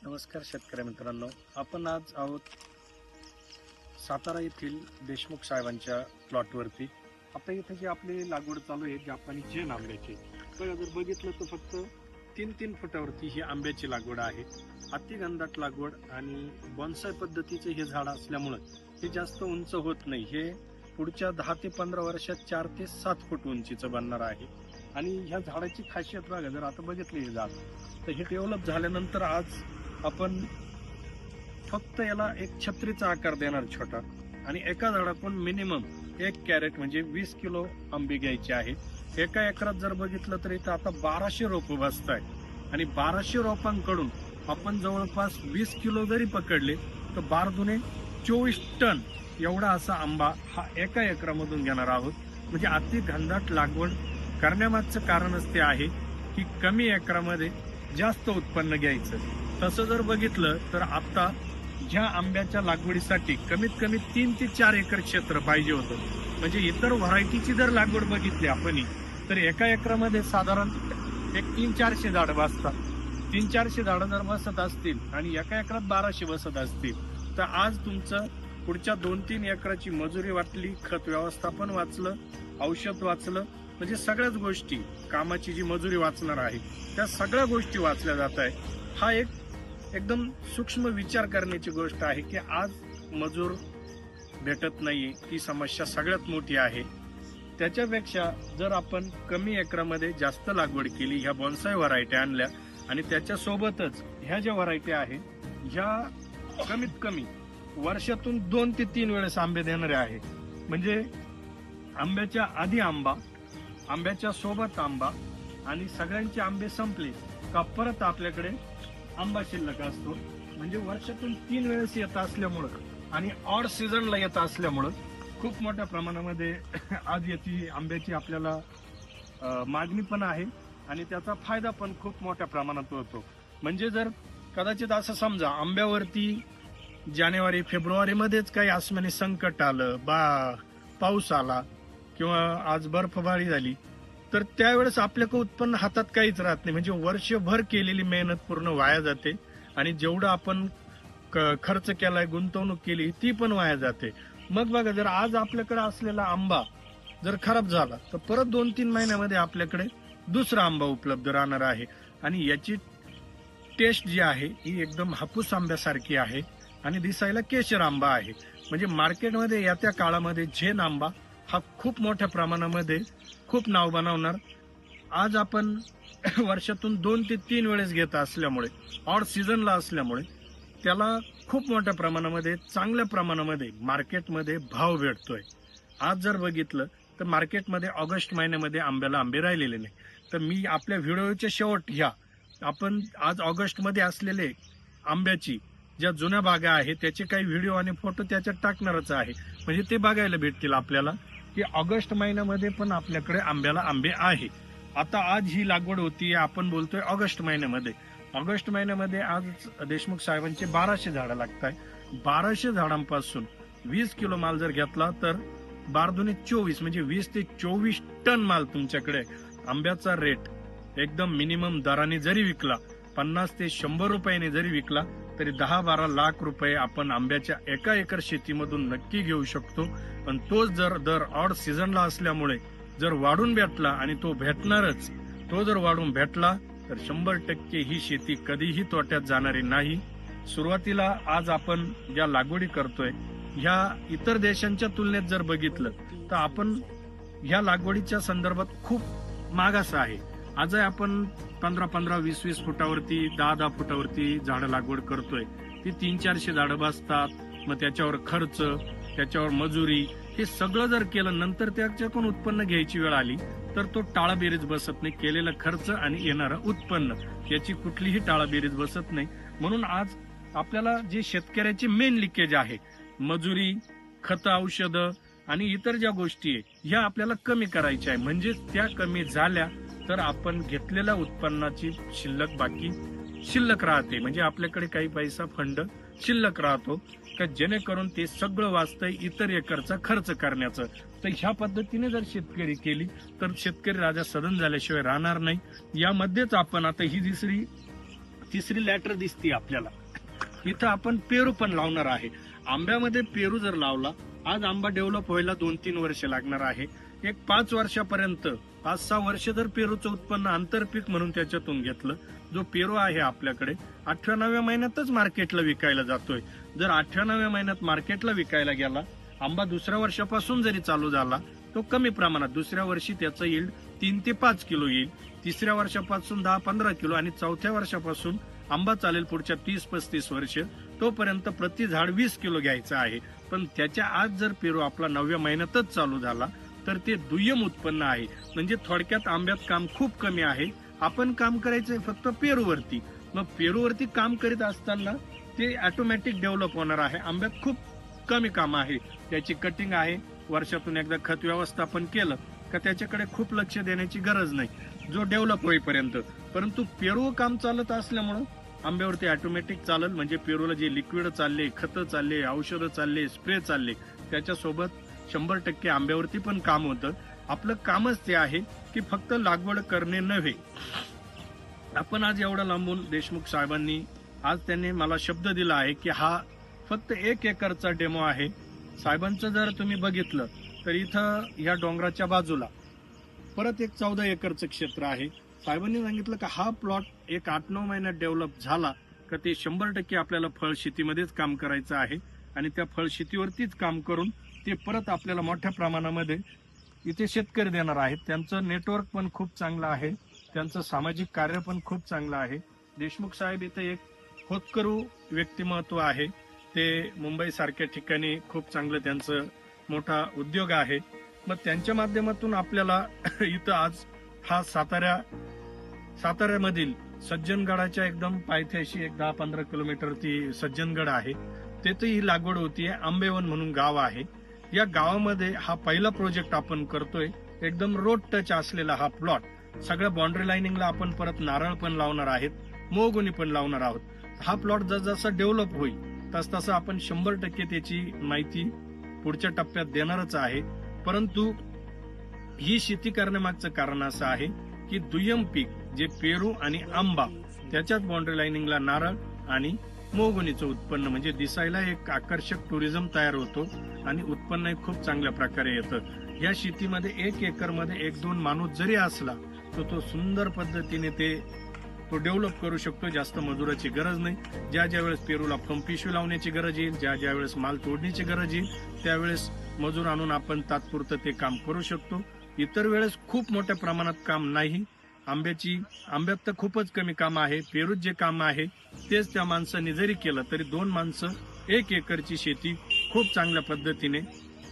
नमस्कार शेतकरी मित्रांनो, आपण आज आहोत सातारा येथील देशमुख साहेबांच्या प्लॉटवरती. आता इथे जी आपली लागवड चालू आहे जापानी जैन आंब्याची, बघा जर बघितलं तर फक्त 3-3 फुटावरती ही आंब्याची लागवड आहे. अतिघनदाट लागवड आणि बॉन्साय पद्धतीचे हे झाड असल्यामुळं हे जास्त उंच होत नाही. हे पुढच्या 10 ते 15 वर्षात 4 ते 7 फूट उंचीचं बनणार आहे. आणि ह्या झाडाची खासियत बघा, जर आता बघितलं हे झाड तर हे डेव्हलप झाल्यानंतर आज आपण फक्त याला एक छत्रीचा आकार देणार छोटा, आणि एका झाडातून मिनिमम 1 कॅरेट म्हणजे 20 किलो आंबे घ्यायचे आहे. एका एकरात जर बघितलं तर इथं आता 1200 रोप बसत आहे, आणि 1200 रोपांकडून आपण जवळपास 20 किलो जरी पकडले तर 12 दुने 24 टन एवढा असा आंबा हा एका एकरामधून घेणार आहोत. म्हणजे अति घनदाट लागवड करण्यामागचं कारणच ते आहे की कमी एकरामध्ये जास्त उत्पन्न घ्यायचं. तसं जर बघितलं तर आता ज्या आंब्याच्या लागवडीसाठी कमीत कमी 3 ते 4 एकर क्षेत्र पाहिजे होतं. म्हणजे इतर व्हरायटीची जर लागवड बघितली आपण तर एका एकरामध्ये साधारण एक 300-400 झाडं बसतात. 300-400 झाडं जर बसत असतील आणि एका एकरात 1200 बसत असतील तर आज तुमचं पुढच्या 2-3 एकराची मजुरी वाचली, खत व्यवस्थापन वाचलं, औषध वाचलं, म्हणजे सगळ्याच गोष्टी, कामाची जी मजुरी वाचणार आहे त्या सगळ्या गोष्टी वाचल्या जात आहे. हा एक एकदम सूक्ष्म विचार करण्याची गोष्ट आहे की आज मजूर भेटत नाही, ही समस्या सगळ्यात मोठी आहे. त्याच्यापेक्षा जर आपण कमी एकरामध्ये जास्त लागवड केली, ह्या बॉन्साय व्हरायटी आणल्या आणि त्याच्यासोबतच ह्या ज्या व्हरायटी आहे ह्या कमीत कमी वर्षातून 2 ते 3 वेळेस आंबे देणारे आहे. म्हणजे आंब्याच्या आधी आंबा, आंब्याच्या सोबत आंबा, आणि सगळ्यांचे आंबे संपले का परत आपल्याकडे आंबा शिल्लक असतो. म्हणजे वर्षातून 3 वेळेस येत असल्यामुळं आणि ऑड सीझनला येत असल्यामुळं खूप मोठ्या प्रमाणामध्ये आज याची आंब्याची आपल्याला मागणी पण आहे आणि त्याचा फायदा पण खूप मोठ्या प्रमाणात होतो. म्हणजे जर कदाचित असं समजा आंब्यावरती जानेवारी फेब्रुवारी मध्येच काही आसमानी संकट आलं, पाऊस आला किंवा आज बर्फबारी झाली तर त्यावेळेस आपल्याकडे उत्पन्न हातात काहीच राहत नाही. म्हणजे वर्षभर केलेली मेहनत पूर्ण वाया जाते आणि जेवढं आपण खर्च केलाय, गुंतवणूक केली ती पण वाया जाते. मग बघा, जर आज आपल्याकडे असलेला आंबा जर खराब झाला तर परत 2-3 महिन्यामध्ये आपल्याकडे दुसरा आंबा उपलब्ध राहणार आहे. आणि याची टेस्ट जी आहे ही एकदम हापूस आंब्यासारखी आहे आणि दिसायला केशर आंबा आहे. म्हणजे मार्केटमध्ये येत्या काळामध्ये झेन आंबा हा खूप मोठ्या प्रमाणामध्ये खूप नाव बनवणार. आज आपण वर्षातून 2 ते 3 वेळेस घेत असल्यामुळे, ऑड सीझनला असल्यामुळे त्याला खूप मोठ्या प्रमाणामध्ये, चांगल्या प्रमाणामध्ये मार्केटमध्ये भाव भेटतोय. आज जर बघितलं तर मार्केटमध्ये ऑगस्ट महिन्यामध्ये आंब्याला आंबे राहिलेले नाही. तर मी आपल्या व्हिडिओच्या शेवट ह्या आपण आज ऑगस्टमध्ये असलेले आंब्याची ज्या जुन्या बागा आहेत त्याचे काही व्हिडिओ आणि फोटो त्याच्यात टाकणारच आहे. म्हणजे ते बघायला भेटतील आपल्याला की ऑगस्ट महिन्यामध्ये पण आपल्याकडे आंब्याला आंबे आहे. आता आज ही लागवड होती, आपण बोलतोय ऑगस्ट महिन्यामध्ये. ऑगस्ट महिन्यामध्ये आज देशमुख साहेबांचे 1200 झाडं लागत आहे. 1200 झाडांपासून 20 किलो माल जर घेतला तर 12 दुने 24 म्हणजे 20 ते 24 टन माल तुमच्याकडे. आंब्याचा रेट एकदम मिनिमम दराने जरी विकला, 50 ते 100 रुपयाने जरी विकला तरी 10-12 लाख रुपये आपण आंब्याच्या एका एकर शेतीमधून नक्की घेऊ शकतो. पण तोच जर दर ऑड सीझनला असल्यामुळे जर वाढून भेटला, आणि तो भेटणारच, तो जर वाढून भेटला तर 100% ही शेती कधीही तोट्यात जाणारी नाही. सुरुवातीला आज आपण ज्या लागवडी करतोय ह्या इतर देशांच्या तुलनेत जर बघितलं तर आपण ह्या लागवडीच्या संदर्भात खूप मागास आहे. आजही आपण 15-15, 20-20 फुटावरती, 10-10 फुटावरती झाडं लागवड करतोय. ती 300-400 झाडं बसतात. मग त्याच्यावर खर्च, त्याच्यावर मजुरी, हे सगळं जर केलं नंतर त्याच्यातून उत्पन्न घ्यायची वेळ आली तर तो टाळाबेरीज बसत नाही. केलेला खर्च आणि येणारं उत्पन्न याची कुठलीही टाळाबेरीज बसत नाही. म्हणून आज आपल्याला जे शेतकऱ्याचे मेन लिकेज आहे, मजुरी, खत, औषधं आणि इतर ज्या गोष्टी आहे ह्या आपल्याला कमी करायच्या आहे. म्हणजे त्या कमी झाल्या तर आपण घेतलेल्या उत्पन्नाची शिल्लक बाकी शिल्लक राहते. म्हणजे आपल्याकडे काही पैसा फंड शिल्लक राहतो. का जेणेकरून ते सगळं वाचतंय इतर एकरचा खर्च करण्याचं. तर ह्या पद्धतीने जर शेतकरी केली तर शेतकरी राजा सदन झाल्याशिवाय राहणार नाही. यामध्येच आपण आता ही तिसरी लॅटर दिसते आपल्याला. इथं आपण पेरू पण लावणार आहे. आंब्यामध्ये पेरू जर लावला, आज आंबा डेव्हलप व्हायला 2-3 वर्ष लागणार आहे. एक 5 वर्षापर्यंत 5-6 वर्ष जर पेरूचं उत्पन्न आंतरपीक म्हणून त्याच्यातून घेतलं, जो पेरू आहे आपल्याकडे 8व्या महिन्यातच मार्केटला विकायला जातोय. जर 8व्या महिन्यात मार्केटला विकायला गेला, आंबा दुसऱ्या वर्षापासून जरी चालू झाला, तो कमी प्रमाणात दुसऱ्या वर्षी त्याचं यील्ड 3 ते 5 किलो येईल, तिसऱ्या वर्षापासून 10-15 किलो आणि चौथ्या वर्षापासून आंबा चालेल पुढच्या 30-35 वर्ष, तोपर्यंत प्रति झाड 20 किलो घ्यायचं आहे. पण त्याच्या आज जर पेरू आपला 9व्या महिन्यातच चालू झाला तर ते दुय्यम उत्पन्न आहे. म्हणजे थोडक्यात आंब्यात काम खूप कमी आहे. आपण काम करायचंय फक्त पेरूवरती. मग पेरूवरती काम करीत असताना ते ऑटोमॅटिक डेव्हलप होणार आहे. आंब्यात खूप कमी काम आहे. त्याची कटिंग आहे, वर्षातून एकदा खत व्यवस्थापन केलं का त्याच्याकडे खूप लक्ष देण्याची गरज नाही, जो डेव्हलप होईपर्यंत. परंतु पेरू काम चालत असल्यामुळं आंब्यावरती ऑटोमॅटिक चालेल. म्हणजे पेरूला जे लिक्विड चालले, खतं चालले, औषधं चालले, स्प्रे चालले, त्याच्यासोबत 100% आंब्यावरती पण काम होतं. आपलं कामच ते आहे की फक्त लागवड करणे नव्हे. आपण आज एवढा लांबून देशमुख साहेबांनी आज त्यांनी मला शब्द दिला आहे की हा फक्त 1 एकरचा डेमो आहे. साहेबांचं जर तुम्ही बघितलं तर इथं या डोंगराच्या बाजूला परत एक 14 एकरचं क्षेत्र आहे. साहेबांनी सांगितलं की हा प्लॉट एक 8-9 महिन्यात डेव्हलप झाला का ते 100% आपल्याला फळ शेतीमध्येच काम करायचं आहे आणि त्या फळ शेतीवरतीच काम करून ते परत आपल्याला मोठ्या प्रमाणामध्ये इथे शेतकरी देणार आहेत. त्यांचं नेटवर्क पण खूप चांगलं आहे, त्यांचं सामाजिक कार्य पण खूप चांगलं आहे. देशमुख साहेब इथे एक होतकरू व्यक्तिमत्व आहे. ते मुंबई सारख्या ठिकाणी खूप चांगलं त्यांचं मोठा उद्योग आहे. मग त्यांच्या माध्यमातून आपल्याला इथं आज हा साताऱ्यामधील सज्जनगडाच्या एकदम पायथ्याशी एक 10-15 किलोमीटर ती सज्जनगड आहे. तेथे ही लागवड होतीये. आंबेवन म्हणून गाव आहे. या गावामध्ये हा पहिला प्रोजेक्ट आपण करतोय. एकदम रोड टच असलेला हा प्लॉट. सगळ्या बाउंड्री लाईनिंगला आपण परत नारळ पण लावणार आहेत, मोहगुनी पण लावणार आहोत. हा प्लॉट जसजसा डेव्हलप होईल तसतसं आपण 100% त्याची माहिती पुढच्या टप्प्यात देणारच आहे. परंतु ही शेती करण्यामागचं कारण असं आहे की दुय्यम पीक जे पेरू आणि आंबा, त्याच्याच बाउंड्री लाईनिंगला नारळ आणि मोहगुनीचं उत्पन्न, म्हणजे दिसायला एक आकर्षक टुरिझम तयार होतो आणि उत्पन्न खूप चांगल्या प्रकारे येतं. या शेतीमध्ये 1 एकरमध्ये 1-2 माणूस जरी असला तर तो सुंदर पद्धतीने तो डेव्हलप करू शकतो. जास्त मजुराची गरज नाही. ज्या वेळेस पेरूला पिशवी लावण्याची गरज येईल, ज्या वेळेस माल तोडण्याची गरज येईल, त्यावेळेस मजूर आणून आपण तात्पुरतं ते काम करू शकतो. इतर वेळेस खूप मोठ्या प्रमाणात काम नाही. आंब्यात तर खूपच कमी काम आहे. पेरूत जे काम आहे तेच त्या माणसांनी जरी केलं तरी 2 माणसं 1 एकरची शेती खूप चांगल्या पद्धतीने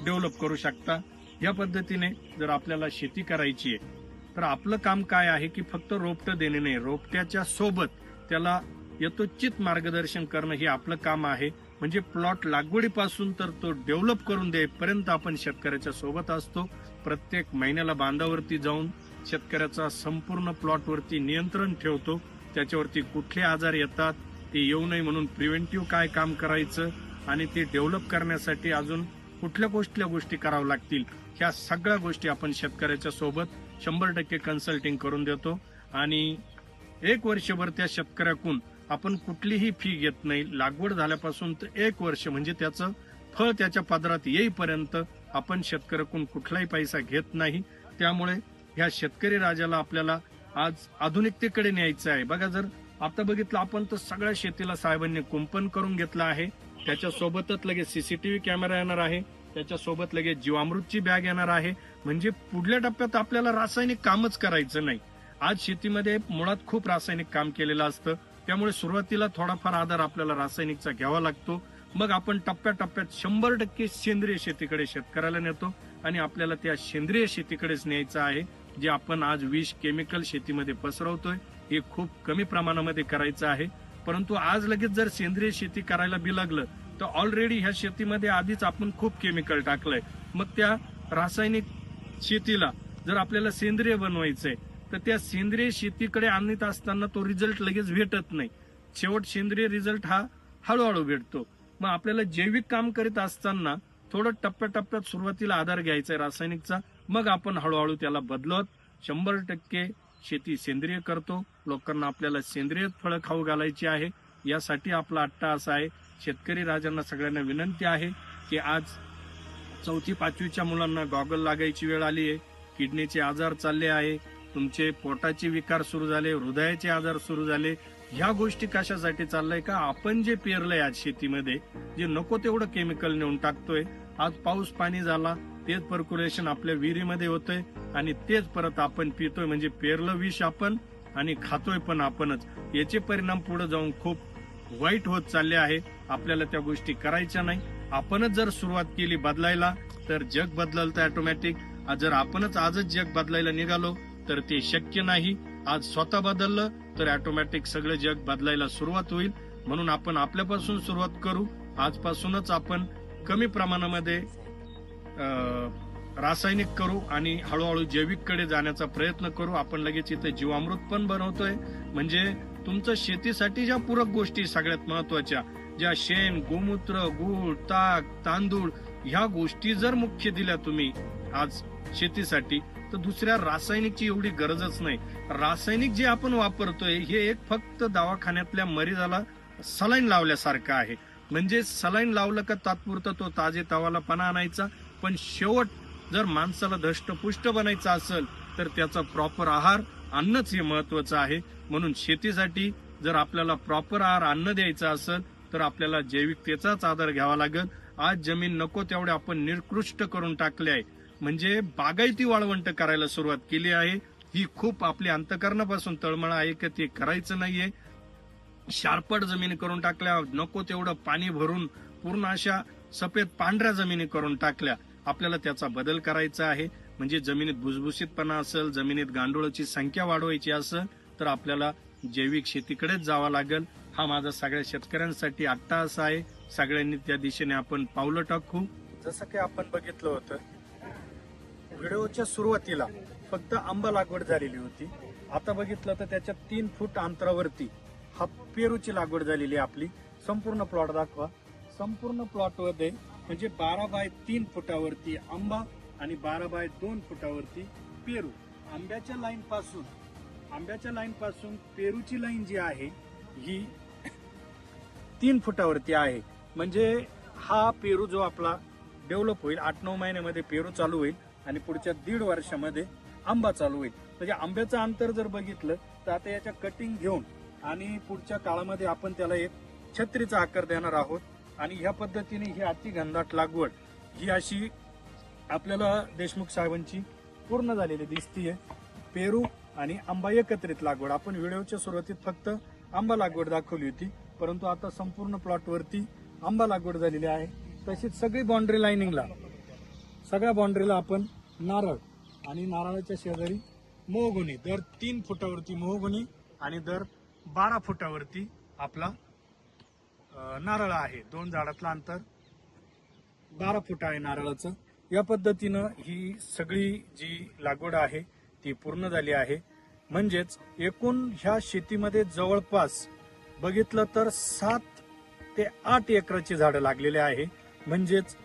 डेव्हलप करू शकता. या पद्धतीने जर आपल्याला शेती करायची आहे तर आपलं काम काय आहे की फक्त रोपटं देणे नाही, रोपट्याच्या सोबत त्याला यथोचित मार्गदर्शन करणं हे आपलं काम आहे. म्हणजे प्लॉट लागवडीपासून तर तो डेव्हलप करून देईपर्यंत आपण शेतकऱ्याच्या सोबत असतो. प्रत्येक महिन्याला बांधावरती जाऊन शेतकऱ्याचा संपूर्ण प्लॉटवरती नियंत्रण ठेवतो. त्याच्यावरती कुठले आजार येतात ते येऊ नये म्हणून प्रिव्हेंटिव्ह काय काम करायचं आणि ते डेव्हलप करण्यासाठी अजून कुठल्या गोष्टी कराव्या लागतील, ह्या सगळ्या गोष्टी आपण शेतकऱ्याच्या सोबत 100% कन्सल्टिंग करून देतो. आणि 1 वर्षभर त्या शेतकऱ्याकडून आपण कुठलीही फी घेत नाही. लागवड झाल्यापासून तर 1 वर्ष म्हणजे त्याचं फळ त्याच्या पदरात येईपर्यंत आपण शेतकऱ्याकडून कुठलाही पैसा घेत नाही. त्यामुळे ह्या शेतकरी राजाला आपल्याला आज आधुनिकतेकडे न्यायचं आहे. बघा, जर आता बघितलं आपण तर सगळ्या शेतीला साहेबांनी कुंपण करून घेतलं आहे. त्याच्यासोबतच लगेच CCTV कॅमेरा येणार आहे, त्याच्यासोबत लगेच जीवामृतची बॅग येणार आहे. म्हणजे पुढल्या टप्प्यात आपल्याला रासायनिक कामच करायचं नाही. आज शेतीमध्ये मुळात खूप रासायनिक काम केलेलं असतं. त्यामुळे सुरुवातीला थोडाफार आधार आपल्याला रासायनिकचा घ्यावा लागतो. मग आपण टप्प्याटप्प्यात 100% सेंद्रिय शेतीकडे शेतकऱ्याला नेतो आणि आपल्याला त्या सेंद्रिय शेतीकडेच न्यायचं आहे. जे आपण आज विष केमिकल शेतीमध्ये पसरवतोय हे खूप कमी प्रमाणामध्ये करायचं आहे. परंतु आज लगेच जर सेंद्रिय शेती करायला बिलागलं तर ऑलरेडी ह्या शेतीमध्ये आधीच आपण खूप केमिकल टाकलंय. मग त्या रासायनिक शेतीला जर आपल्याला सेंद्रिय बनवायचंय तर त्या सेंद्रिय शेतीकडे आणत असताना तो रिझल्ट लगेच भेटत नाही. शेवट सेंद्रिय रिझल्ट हा हळूहळू भेटतो. मग आपल्याला जैविक काम करीत असताना थोडं टप्प्याटप्प्यात सुरुवातीला आधार घ्यायचा आहे रासायनिकचा, मग आपण हळूहळू त्याला बदलत 100% शेती सेंद्रिय करतो. लोकांना आपल्याला सेंद्रिय फळं खाऊ घालायची आहे, यासाठी आपला अट्टा असा आहे. शेतकरी राजांना सगळ्यांना विनंती आहे की आज 4वी-5वीच्या मुलांना गॉगल लागायची वेळ आली आहे. किडनीचे आजार चालले आहे, तुमचे पोटाचे विकार सुरू झाले, हृदयाचे आजार सुरू झाले. ह्या गोष्टी कशासाठी चाललंय का आपण जे पेरलंय आज शेतीमध्ये, जे नको तेवढं केमिकल नेऊन टाकतोय. आज पाऊस पाणी झाला, तेच पर्क्युलेशन आपल्या विहिरीमध्ये होतंय आणि तेच परत आपण पितोय. म्हणजे पेरलं विष आपण आणि खातोय पण आपणच. याचे परिणाम पुढे जाऊन खूप वाईट होत चालले आहे. आपल्याला त्या गोष्टी करायच्या नाही. आपणच जर सुरुवात केली बदलायला तर जग बदललं तर ऑटोमॅटिक. जर आपणच आजच जग बदलायला निघालो तर ते शक्य नाही. आज स्वतः बदललं तर ऑटोमॅटिक सगळं जग बदलायला सुरुवात होईल. म्हणून आपण आपल्यापासून सुरुवात करू. आजपासूनच आपण कमी प्रमाणामध्ये रासायनिक करू आणि हळूहळू जैविककडे जाण्याचा प्रयत्न करू. आपण लगेच इथे जीवामृत पण बनवतोय. म्हणजे तुमचं शेतीसाठी ज्या पूरक गोष्टी सगळ्यात महत्वाच्या, ज्या शेण, गोमूत्र, गूळ, ताक, तांदूळ, ह्या गोष्टी जर मुख्य दिल्या तुम्ही आज शेतीसाठी, तर दुसऱ्या रासायनिकची एवढी गरजच नाही. रासायनिक जे आपण वापरतोय हे एक फक्त दवाखान्यातल्या मरीजाला सलाईन लावल्यासारखं आहे. म्हणजे सलाईन लावलं का तात्पुरतं तो ताजे तवालापणा आणायचा, पण शेवट जर माणसाला धष्टपुष्ट बनायचं असेल तर त्याचा प्रॉपर आहार अन्नच हे महत्वाचं आहे. म्हणून शेतीसाठी जर आपल्याला प्रॉपर आहार अन्न द्यायचं असेल तर आपल्याला जैविकतेचाच आधार घ्यावा लागेल. आज जमीन नको तेवढे आपण निकृष्ट करून टाकले आहे. म्हणजे बागायती वाळवंट करायला सुरुवात केली आहे. ही खूप आपल्या अंतकरणापासून तळमळ आहे की ते करायचं नाहीये. शारपट जमिनी करून टाकल्या, नको तेवढं पाणी भरून पूर्ण अशा सफेद पांढऱ्या जमिनी करून टाकल्या. आपल्याला त्याचा बदल करायचा आहे. म्हणजे जमिनीत भुसभुशीतपणा असेल, जमिनीत गांडुळाची संख्या वाढवायची असेल तर आपल्याला जैविक शेतीकडेच जावं लागेल. हा माझा सगळ्या शेतकऱ्यांसाठी अट्टाहास आहे. सगळ्यांनी त्या दिशेने आपण पावलं टाकू. जसं की आपण बघितलं होतं व्हिडिओच्या सुरुवातीला फक्त आंबा लागवड झालेली होती. आता बघितलं तर त्याच्या 3 फूट अंतरावरती हा पेरूची लागवड झालेली आहे आपली. संपूर्ण प्लॉट दाखवा. संपूर्ण प्लॉटमध्ये म्हणजे 12 बाय 3 फुटावरती आंबा आणि 12 बाय 2 फुटावरती पेरू. आंब्याच्या लाईन पासून पेरूची लाईन जी आहे ही 3 फुटावरती आहे. म्हणजे हा पेरू जो आपला डेव्हलप होईल 8-9 महिन्यामध्ये पेरू चालू होईल आणि पुढच्या 1.5 वर्षामध्ये आंबा चालू होईल. म्हणजे आंब्याचं अंतर जर बघितलं तर आता याच्या कटिंग घेऊन आणि पुढच्या काळामध्ये आपण त्याला एक छत्रीचा आकार देणार आहोत. आणि ह्या पद्धतीने ही अतिघनदाट लागवड ही अशी आपल्याला देशमुख साहेबांची पूर्ण झालेली दिसतीये. पेरू आणि आंबा एकत्रित लागवड. आपण व्हिडिओच्या सुरुवातीत फक्त आंबा लागवड दाखवली होती, परंतु आता संपूर्ण प्लॉटवरती आंबा लागवड झालेली आहे. तशीच सगळी बाउंड्री लाईनिंगला, सगळ्या बाउंड्रीला आपण नारळ आणि नारळाच्या शेजारी मोहगुनी, दर 3 फुटावरती मोहगुनी आणि दर 12 फुटावरती आपला नारळ आहे. 2 झाडातलं अंतर 12 फूट आहे नारळाचं. या पद्धतीनं ही सगळी जी लागवड आहे ती पूर्ण झाली आहे. म्हणजेच एकूण ह्या शेतीमध्ये जवळपास बघितलं तर 7 ते 8 एकराची झाडं लागलेली आहे. म्हणजेच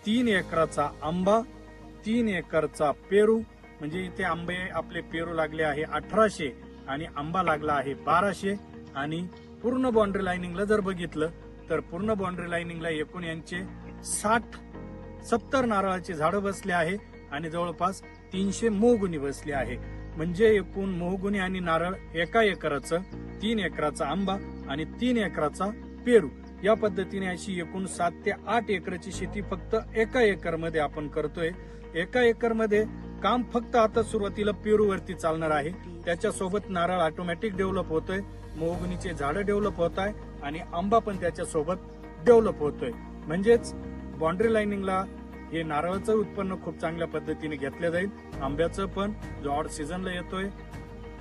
3 एकराचा आंबा, 3 एकरचा पेरू. म्हणजे इथे आंबे आपले पेरू लागले आहे 1800 आणि आंबा लागला आहे 1200. आणि पूर्ण बाउंड्री लाईनिंगला जर बघितलं तर पूर्ण बाउंड्री लाईनिंगला एकूण यांचे 60-70 नारळाची झाडं बसले आहे आणि जवळपास 300 मोहगुनी बसले आहे. म्हणजे एकूण मोहगुनी आणि नारळ एका एकराचं, 3 एकराचा आंबा आणि 3 एकराचा पेरू. या पद्धतीने अशी एकूण 7 ते 8 एकराची शेती फक्त एका एकरमध्ये आपण करतोय. एका एकरमध्ये काम फक्त आता सुरुवातीला पेरूवरती चालणार आहे. त्याच्यासोबत नारळ ऑटोमॅटिक डेव्हलप होतोय, मोहगुनीचे झाडं डेव्हलप होत आहे आणि आंबा पण त्याच्यासोबत डेव्हलप होतोय. म्हणजेच बाउंड्री लाईनिंगला हे नारळाचं उत्पन्न खूप चांगल्या पद्धतीने घेतलं जाईल. आंब्याचं पण जो ऑड सीझनला येतोय,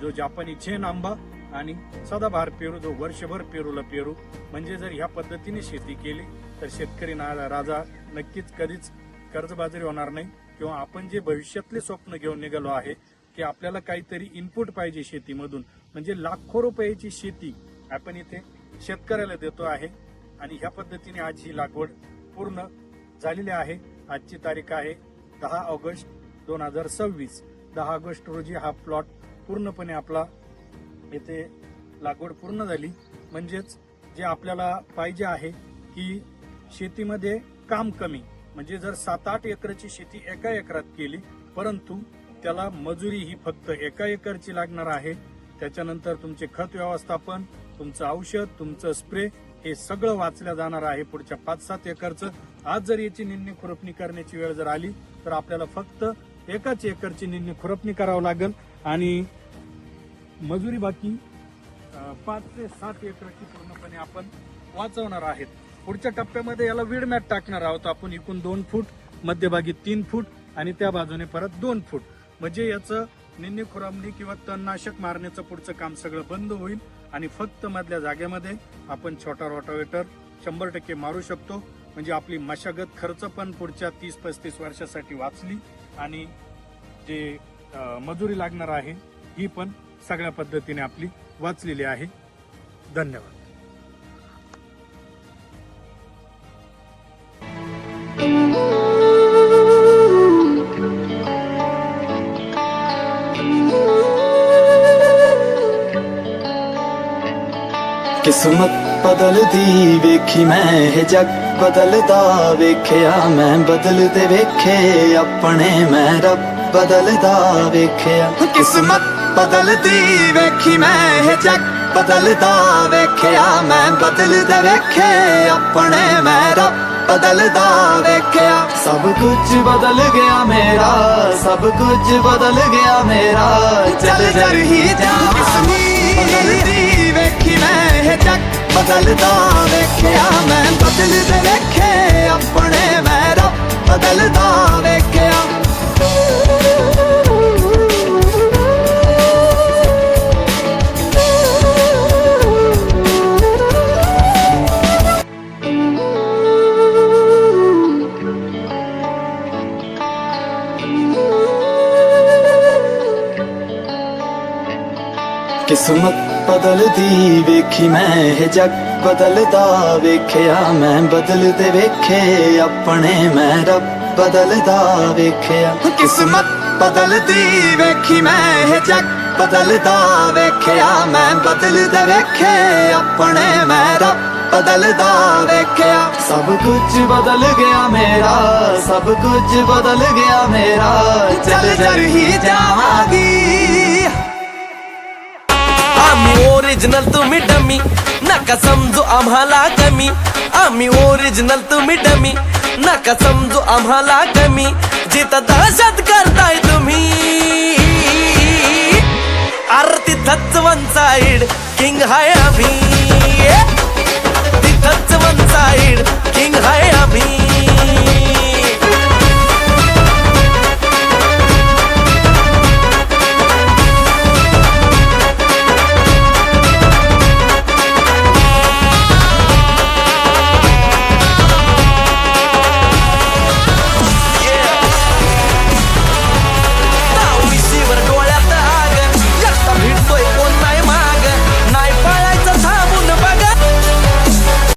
जो जापानी चेन आंबा आणि सदाबहार पेरू, जो वर्षभर पेरूला पेरू. म्हणजे जर ह्या पद्धतीने शेती केली तर शेतकरी राजा नक्कीच कधीच कर्जबाजारी होणार नाही. किंवा आपण जे भविष्यातले स्वप्न घेऊन निघालो आहे की आपल्याला काहीतरी इनपुट पाहिजे शेतीमधून, म्हणजे लाखो रुपयाची शेती आपण इथे शेतकऱ्याला देतो आहे. आणि ह्या पद्धतीने आज ही लागवड पूर्ण झालेली आहे. आजची तारीख आहे 10 ऑगस्ट 2026. 10 ऑगस्ट रोजी हा प्लॉट पूर्णपणे आपला येथे लागवड पूर्ण झाली. म्हणजेच जे आपल्याला पाहिजे आहे की शेतीमध्ये काम कमी, म्हणजे जर 7-8 एकराची शेती एका एकरात केली, परंतु त्याला मजुरी ही फक्त एका एकरची लागणार आहे. त्याच्यानंतर तुमचे खत व्यवस्थापन, तुमचं औषध, तुमचं स्प्रे हे सगळं वाचल्या जाणार आहे पुढच्या 5-7 एकरचं. आज जर याची निंदणी खुरपणी करण्याची वेळ जर आली तर आपल्याला फक्त एकाच एकरची निंदणी खुरपणी करावं लागेल आणि मजुरी बाकी 5 ते 7 एकराची पूर्णपणे आपण वाचवणार आहेत. पुढच्या टप्प्यामध्ये याला वीड मॅट टाकणार आहोत आपण. एकूण 2 फूट, मध्यभागी 3 फूट आणि त्या बाजूने परत 2 फूट. म्हणजे याचं निंदणी खुरपणी किंवा तणनाशक मारण्याचं पुढचं काम सगळं बंद होईल आणि फक्त मधल्या जागेमध्ये आपण छोटा रोटावेटर 100% मारू शकतो. म्हणजे आपली मशागत खर्च पण पुढच्या 30-35 वर्षासाठी वाचली आणि जे मजुरी लागणार आहे ही पण सगळ्या पद्धतीने आपली वाचलेली आहे. धन्यवाद. किस्मत बदलदी वेखी मैं हे जग बदलदा वेख्या मैं बदलदे वेखे अपने मैं रब बदलदा वेख्या. किस्मत बदलदी वेखी मैं हे जग बदलदा वेख्या मैं बदलदे वेखे अपने मैं रब बदलदा वेख्या. सब कुछ बदल गया मेरा, सब कुछ बदल गया मेरा, चल जर ही जाऊं. बदलदी वेखी मैं हे जग बदलदा वेख्या मैं बदलदे वेखे अपने मैं रब बदलदा वेख्या. किस्मत बदलदी वेखी मैं हे जग बदलदा वेख्या मैं बदलदे वेखे अपने मैं रब बदलदा वेख्या. किस्मत बदलदी वेखी मैं हे जग बदलदा वेख्या मैं बदलदे वेखे अपने मैं रब बदलदा वेख्या. सब कुछ बदल गया मेरा, सब कुछ बदल गया मेरा, चल जर ही जावांगी. आम्ही ओरिजिनल तुम्ही डमी, नका समजू आम्हाला कमी. आम्ही ओरिजिनल तुम्ही डमी, नका समजू आम्हाला कमी. जिथं दहशत करताय तुम्ही तिथंच वन साइड किंग हाय आम्ही. तिथंच वन साइड किंग हाय आम्ही.